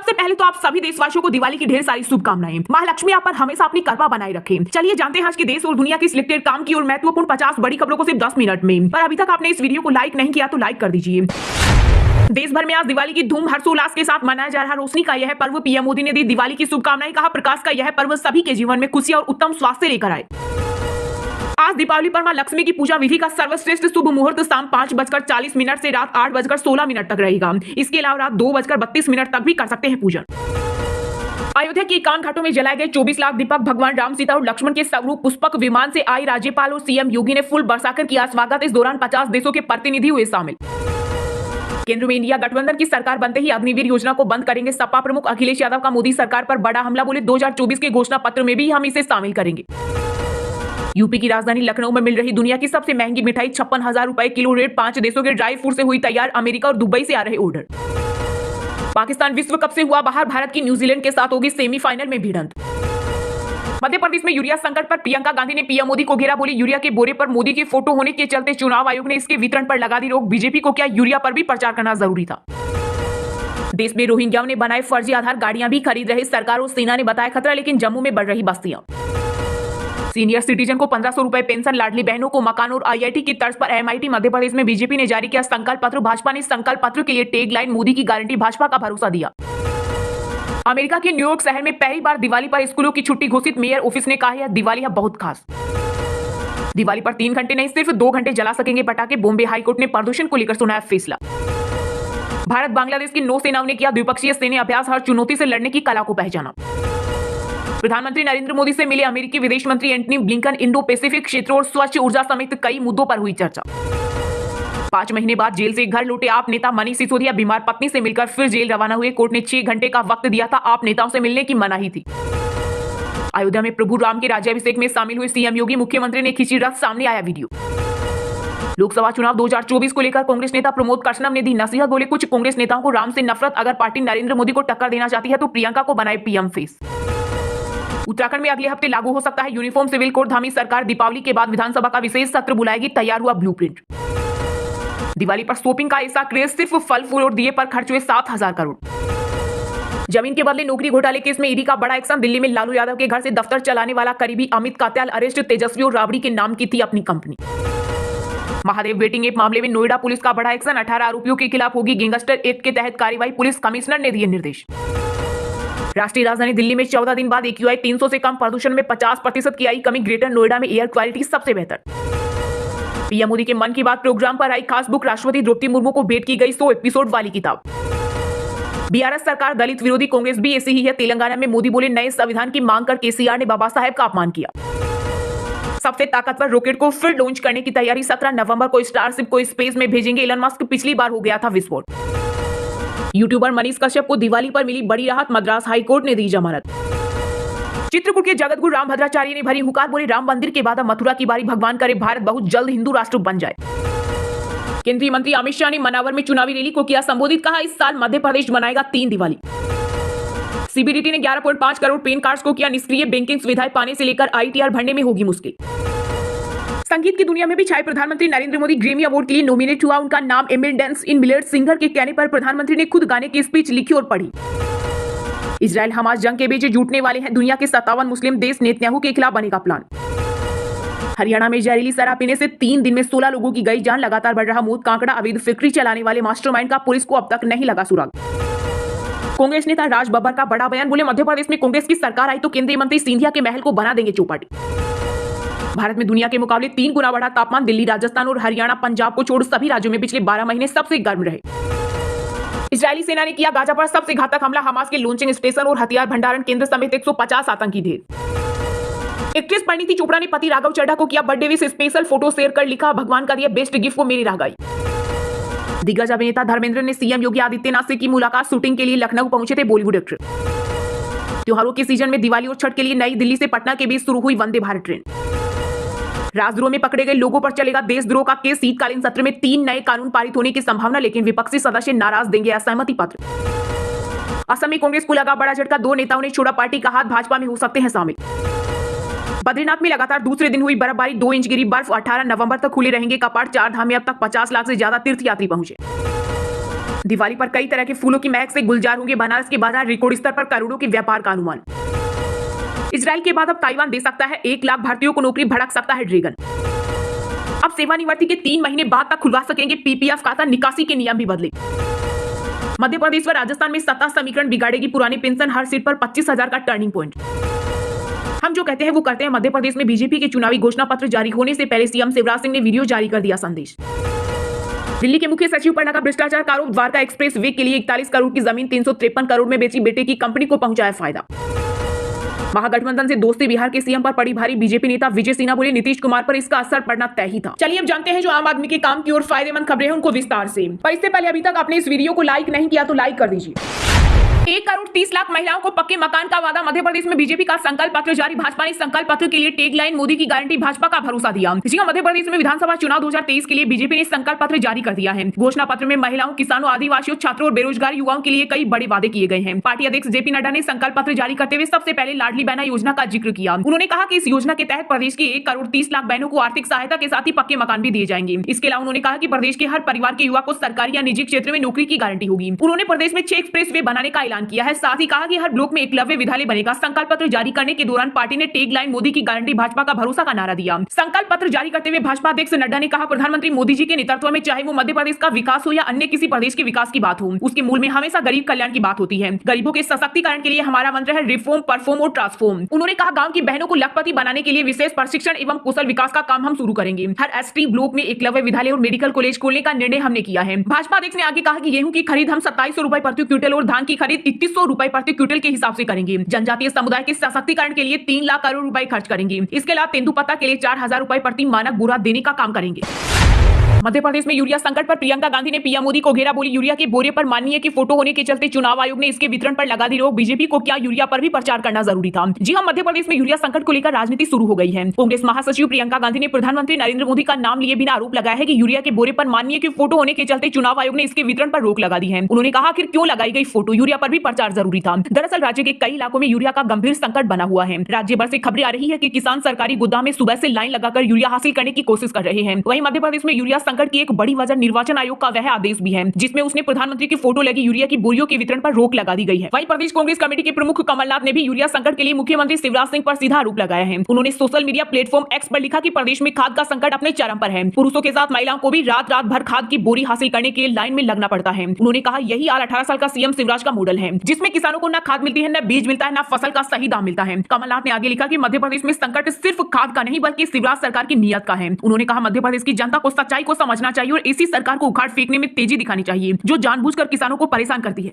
सबसे पहले तो आप सभी देशवासियों को दिवाली की ढेर सारी शुभकामनाएं। महालक्ष्मी आप पर हमेशा अपनी कृपा बनाए रखे। चलिए जानते हैं आज के देश और दुनिया की सिलेक्टेड काम की और महत्वपूर्ण 50 बड़ी खबरों को सिर्फ 10 मिनट में। पर अभी तक आपने इस वीडियो को लाइक नहीं किया तो लाइक कर दीजिए। देश भर में आज दिवाली की धूम हर्षोल्लास के साथ मनाया जा रहा रोशनी का यह पर्व। पीएम मोदी ने दी दिवाली की शुभकामनाएं। कहा प्रकाश का यह पर्व सभी के जीवन में खुशी और उत्तम स्वास्थ्य लेकर आए। आज दीपावली पर मां लक्ष्मी की पूजा विधि का सर्वश्रेष्ठ शुभ मुहूर्त शाम 5:40 से रात 8:16 तक रहेगा। इसके अलावा रात 2:32 तक भी कर सकते हैं पूजन। अयोध्या के एकांत घाटों में जलाए गए 24 लाख दीपक। भगवान राम, सीता और लक्ष्मण के स्वरूप पुष्पक विमान से आई राज्यपाल और सीएम योगी ने फूल बरसाकर किया स्वागत। इस दौरान 50 देशों के प्रतिनिधि हुए शामिल। केंद्र में इंडिया गठबंधन की सरकार बनते ही अग्निवीर योजना को बंद करेंगे सपा प्रमुख अखिलेश यादव का मोदी सरकार पर बड़ा हमला। बोले 2024 के घोषणा पत्र में भी हम इसे शामिल करेंगे। यूपी की राजधानी लखनऊ में मिल रही दुनिया की सबसे महंगी मिठाई 56,000 रुपए किलो रेट। 5 देशों के ड्राई फ्रूट से हुई तैयार। अमेरिका और दुबई से आ रहे ऑर्डर। पाकिस्तान विश्व कप से हुआ बाहर। भारत की न्यूजीलैंड के साथ होगी सेमीफाइनल में भिड़ंत। मध्य प्रदेश में यूरिया संकट पर प्रियंका गांधी ने पीएम मोदी को घेरा। बोली यूरिया के बोरे पर मोदी की फोटो होने के चलते चुनाव आयोग ने इसके वितरण पर लगा दी रोक। बीजेपी को क्या यूरिया पर भी प्रचार करना जरूरी था। देश में रोहिंग्याओं ने बनाए फर्जी आधार। गाड़ियां भी खरीद रहे सरकार और सेना ने बताया खतरा। लेकिन जम्मू में बढ़ रही बस्तियां। सीनियर सिटीजन को 1500 रुपए पेंशन। लाडली बहनों को मकान और आईआईटी की तर्ज पर एमआईटी। मध्य प्रदेश में बीजेपी ने जारी किया संकल्प पत्र। भाजपा ने संकल्प पत्र के लिए टैगलाइन मोदी की गारंटी, भाजपा का भरोसा दिया। अमेरिका के न्यूयॉर्क शहर में पहली बार दिवाली पर स्कूलों की छुट्टी घोषित। मेयर ऑफिस ने कहा यह दिवाली है बहुत खास। दिवाली पर 3 घंटे नहीं सिर्फ 2 घंटे जला सकेंगे पटाखे। बॉम्बे हाईकोर्ट ने प्रदूषण को लेकर सुनाया फैसला। भारत बांग्लादेश की नौसेनाओं ने किया द्विपक्षीय सैन्य अभ्यास। हर चुनौती से लड़ने की कला को पहचाना। प्रधानमंत्री नरेंद्र मोदी से मिले अमेरिकी विदेश मंत्री एंटनी ब्लिंकन। इंडो पैसिफिक क्षेत्र और स्वच्छ ऊर्जा समेत कई मुद्दों पर हुई चर्चा। 5 महीने बाद जेल से घर लौटे आप नेता मनीष सिसोदिया बीमार पत्नी से मिलकर फिर जेल रवाना हुए। कोर्ट ने 6 घंटे का वक्त दिया था। आप नेताओं से मिलने की मनाही थी। अयोध्या में प्रभु राम के राज्याभिषेक में शामिल हुए सीएम योगी। मुख्यमंत्री ने खींची रथ, सामने आया वीडियो। लोकसभा चुनाव 2024 को लेकर कांग्रेस नेता प्रमोद कृष्णम ने दी नसीहत। बोले कुछ कांग्रेस नेताओं को राम से नफरत। अगर पार्टी नरेंद्र मोदी को टक्कर देना चाहती है तो प्रियंका को बनाए पीएम फेस। उत्तराखंड में अगले हफ्ते लागू हो सकता है यूनिफॉर्म सिविल कोड। धामी सरकार दीपावली के बाद विधानसभा का विशेष सत्र बुलाएगी। तैयार हुआ ब्लूप्रिंट। दिवाली पर शॉपिंग का ऐसा क्रेज। सिर्फ फल फूल और दिए पर खर्च हुए 7,000 करोड़। जमीन के बदले नौकरी घोटाले केस में ईडी का बड़ा एक्शन। दिल्ली में लालू यादव के घर से दफ्तर चलाने वाला करीबी अमित कात्याल अरेस्ट। तेजस्वी और राबड़ी के नाम की थी अपनी कंपनी। महादेव बेटिंग ऐप मामले में नोएडा पुलिस का बड़ा एक्शन। 18 आरोपियों के खिलाफ होगी गैंगस्टर एक्ट के तहत कार्रवाई। पुलिस कमिश्नर ने दिए निर्देश। राष्ट्रीय राजधानी दिल्ली में 14 दिन बाद AQI 300 से कम। प्रदूषण में 50% की आई कमी। ग्रेटर नोएडा में एयर क्वालिटी सबसे बेहतर। पीएम मोदी के मन की बात प्रोग्राम पर आई खास बुक। राष्ट्रपति द्रौपदी मुर्मू को भेंट की गई 100 एपिसोड वाली किताब। बीआरएस सरकार दलित विरोधी, कांग्रेस भी ऐसी ही है। तेलंगाना में मोदी बोले नए संविधान की मांग कर केसीआर ने बाबा साहेब का अपमान किया। सबसे ताकतवर रॉकेट को फिर लॉन्च करने की तैयारी। 17 नवंबर को स्टारशिप को स्पेस में भेजेंगे एलन मस्क। पिछली बार हो गया था विस्फोट। यूट्यूबर मनीष कश्यप को दिवाली पर मिली बड़ी राहत। मद्रास हाईकोर्ट ने दी जमानत। चित्रकूट के जगतगुरु रामभद्राचार्य ने भरी हुंकार। बोले राम मंदिर के बाद अब मथुरा की बारी। भगवान करे भारत बहुत जल्द हिंदू राष्ट्र बन जाए। केंद्रीय मंत्री अमित शाह ने मनावर में चुनावी रैली को किया संबोधित। कहा इस साल मध्य प्रदेश मनाएगा 3 दिवाली। सीबीडीटी ने 11.5 करोड़ पेन कार्ड्स को किया निष्क्रिय। बैंकिंग सुविधाएं पाने से लेकर आईटीआर भरने में होगी मुश्किल। संगीत की दुनिया में भी छाए प्रधानमंत्री नरेंद्र मोदी। ग्रैमी अवार्ड के लिए नॉमिनेट हुआ उनका नाम। एमिल डेंस इन मिलेट सिंगर के कहने पर प्रधानमंत्री ने खुद गाने की स्पीच लिखी और पढ़ी। इजराइल हमास जंग के बीच जुटने वाले हैं दुनिया के 57 मुस्लिम देश। नेतन्याहू के खिलाफ बनेगा प्लान। हरियाणा में जहरीली शराब पीने से 3 दिन में 16 लोगों की गई जान। लगातार बढ़ रहा मौत कांकड़ा। अवैध फैक्ट्री चलाने वाले मास्टरमाइंड का पुलिस को अब तक नहीं लगा सुराग। कांग्रेस नेता राज बब्बर का बड़ा बयान। बोले मध्य प्रदेश में कांग्रेस की सरकार आई तो केंद्रीय मंत्री सिंधिया के महल को बना देंगे चौपाटी। भारत में दुनिया के मुकाबले 3 गुना बढ़ा तापमान। दिल्ली, राजस्थान और हरियाणा, पंजाब को छोड़ सभी राज्यों में पिछले 12 महीने सबसे गर्म रहे। इजरायली सेना ने किया गाजा पर सबसे घातक हमला। हमास के लॉन्चिंग स्टेशन और हथियार भंडारण केंद्र समेत 150 आतंकी ढेर। एक्ट्रेस परिणीति चोपड़ा ने पति राघव चड्ढा को किया birthday wish. Special photo share कर लिखा भगवान का दिया बेस्ट गिफ्ट वो मेरी रह गई। दिग्गज अभिनेता धर्मेंद्र ने सीएम योगी आदित्यनाथ से की मुलाकात। शूटिंग के लिए लखनऊ पहुंचे थे बॉलीवुड एक्टर। त्योहारों के सीजन में दिवाली और छठ के लिए नई दिल्ली से पटना के बीच शुरू हुई वंदे भारत ट्रेन। राजद्रोह में पकड़े गए लोगों पर चलेगा देशद्रोह का केस। शीतकालीन सत्र में 3 नए कानून पारित होने की संभावना। लेकिन विपक्षी सदस्य नाराज, देंगे असहमति पत्र। असम में कांग्रेस को लगा बड़ा झटका। 2 नेताओं ने छोड़ा पार्टी का हाथ। भाजपा में हो सकते हैं शामिल। बद्रीनाथ में लगातार दूसरे दिन हुई बर्फबारी। 2 इंच गिरी बर्फ। 18 नवंबर तक खुले रहेंगे कपाट। 4 धाम में अब तक 50 लाख से ज्यादा तीर्थयात्री पहुंचे। दिवाली पर कई तरह के फूलों की महक से गुलजार होंगे बनारस के बाजार, रिकॉर्ड स्तर पर करोड़ों के व्यापार का अनुमान। इजराइल के बाद अब ताइवान दे सकता है 1 लाख भारतीयों को नौकरी, भड़क सकता है ड्रैगन। अब सेवानिवृत्ति के 3 महीने बाद तक खुलवा सकेंगे पीपीएफ खाता, निकासी के नियम भी बदले। मध्य प्रदेश व राजस्थान में सत्ता समीकरण बिगाड़ेगी पुरानी पेंशन, हर सीट पर 25,000 का टर्निंग पॉइंट। हम जो कहते हैं वो करते हैं। मध्य प्रदेश में बीजेपी के चुनावी घोषणा पत्र जारी होने से पहले सीएम शिवराज सिंह ने वीडियो जारी कर दिया संदेश। दिल्ली के मुख्य सचिव पर लगा भ्रष्टाचार का आरोप, द्वारका एक्सप्रेस वे के लिए 41 करोड़ की जमीन 353 करोड़ में बेची, बेटे की कंपनी को पहुंचाया फायदा। महागठबंधन से दोस्ती, बिहार के सीएम पर पड़ी भारी, बीजेपी नेता विजय सिन्हा बोले नीतीश कुमार पर इसका असर पड़ना तय ही था। चलिए अब जानते हैं जो आम आदमी के काम की और फायदेमंद खबरें हैं उनको विस्तार से। पर इससे पहले अभी तक आपने इस वीडियो को लाइक नहीं किया तो लाइक कर दीजिए। 1 करोड़ 30 लाख महिलाओं को पक्के मकान का वादा, मध्य प्रदेश में बीजेपी का संकल्प पत्र जारी। भाजपा ने संकल्प पत्र के लिए टैगलाइन मोदी की गारंटी, भाजपा का भरोसा दिया। जी हां, मध्य प्रदेश में विधानसभा चुनाव 2023 के लिए बीजेपी ने संकल्प पत्र जारी कर दिया है। घोषणा पत्र में महिलाओं, किसानों, आदिवासियों, छात्रों और बेरोजगार युवाओं के लिए कई बड़े वादे किए गए हैं। पार्टी अध्यक्ष जेपी नड्डा ने संकल्प पत्र जारी करते हुए सबसे पहले लाडली बहना योजना का जिक्र किया। उन्होंने कहा कि इस योजना के तहत प्रदेश की 1 करोड़ 30 लाख बहनों को आर्थिक सहायता के साथ ही पक्के मकान भी दिए जाएंगे। इसके अलावा उन्होंने कहा कि प्रदेश के हर परिवार के युवा को सरकारी या निजी क्षेत्र में नौकरी की गारंटी होगी। उन्होंने प्रदेश में 6 एक्सप्रेस वे बनाने का ऐलान किया है। साथ ही कहा कि हर ब्लॉक में एकलव्य विद्यालय बनेगा। संकल्प पत्र जारी करने के दौरान पार्टी ने टैगलाइन मोदी की गारंटी, भाजपा का भरोसा का नारा दिया। संकल्प पत्र जारी करते हुए भाजपा अध्यक्ष नड्डा ने कहा, प्रधानमंत्री मोदी जी के नेतृत्व में चाहे वो मध्य प्रदेश का विकास हो या अन्य किसी प्रदेश के विकास की बात हो, उसके मूल में हमेशा गरीब कल्याण की बात होती है। गरीबों के सशक्तिकरण के लिए हमारा मंत्र है रिफॉर्म, परफॉर्म और ट्रांसफॉर्म। उन्होंने कहा, गांव की बहनों को लखपति बनाने के लिए विशेष प्रशिक्षण एवं कुशल विकास का काम हम शुरू करेंगे। हर एसटी ब्लॉक में एकलव्य विद्यालय और मेडिकल कॉलेज खोलने का निर्णय हमने किया है। भाजपा अध्यक्ष ने आगे कहा कि गेहूं की खरीद हम 2700 रुपए प्रति क्विंटल और धान की खरीद 3100 रुपए प्रति क्विंटल के हिसाब से करेंगे। जनजातीय समुदाय के सशक्तिकरण के लिए 3 लाख करोड़ रुपए खर्च करेंगे। इसके अलावा तेंदुपत्ता के लिए 4000 रुपए प्रति मानक बुरा देने का काम करेंगे। मध्य प्रदेश में यूरिया संकट पर प्रियंका गांधी ने पीएम मोदी को घेरा, बोली यूरिया के बोरे पर माननीय की फोटो होने के चलते चुनाव आयोग ने इसके वितरण पर लगा दी रोक। बीजेपी को क्या यूरिया पर भी प्रचार करना जरूरी था? जी हां, मध्य प्रदेश में यूरिया संकट को लेकर राजनीति शुरू हो गई है। कांग्रेस महासचिव प्रियंका गांधी ने प्रधानमंत्री नरेंद्र मोदी का नाम लिए बिना आरोप लगाया है कि यूरिया के बोरे पर माननीय की फोटो होने के चलते चुनाव आयोग ने इसके वितरण पर रोक लगा दी है। उन्होंने कहा, आखिर क्यों लगाई गई फोटो? यूरिया पर भी प्रचार जरूरी था। दरअसल राज्य के कई इलाकों में यूरिया का गंभीर संकट बना हुआ है। राज्य भर से खबरें आ रही है कि किसान सरकारी गोदाम में सुबह से लाइन लगाकर यूरिया हासिल करने की कोशिश कर रहे हैं। वहीं मध्य प्रदेश में यूरिया संकट की एक बड़ी वजह निर्वाचन आयोग का वह आदेश भी है जिसमें उसने प्रधानमंत्री की फोटो लगी यूरिया की बोरियों के वितरण पर रोक लगा दी गई है। वहीं प्रदेश कांग्रेस कमेटी के प्रमुख कमलनाथ ने भी यूरिया संकट के लिए मुख्यमंत्री शिवराज सिंह पर सीधा आरोप लगाया है। उन्होंने सोशल मीडिया प्लेटफॉर्म एक्स पर लिखा कि प्रदेश में खाद का संकट अपने चरम पर है। पुरुषों के साथ महिलाओं को भी रात रात भर खाद की बोरी हासिल करने के लिए लाइन में लगना पड़ता है। उन्होंने कहा, यही हाल 18 साल का सीएम शिवराज का मॉडल है, जिसमें किसानों को न खाद मिलती है, न बीज मिलता है, न फसल का सही दाम मिलता है। कमलनाथ ने आगे लिखा कि मध्य प्रदेश में संकट सिर्फ खाद का नहीं बल्कि शिवराज सरकार की नीयत का है। उन्होंने कहा, मध्य प्रदेश की जनता को सच्चाई को समझना चाहिए और इसी सरकार को उखाड़ फेंकने में तेजी दिखानी चाहिए जो जानबूझकर किसानों को परेशान करती है।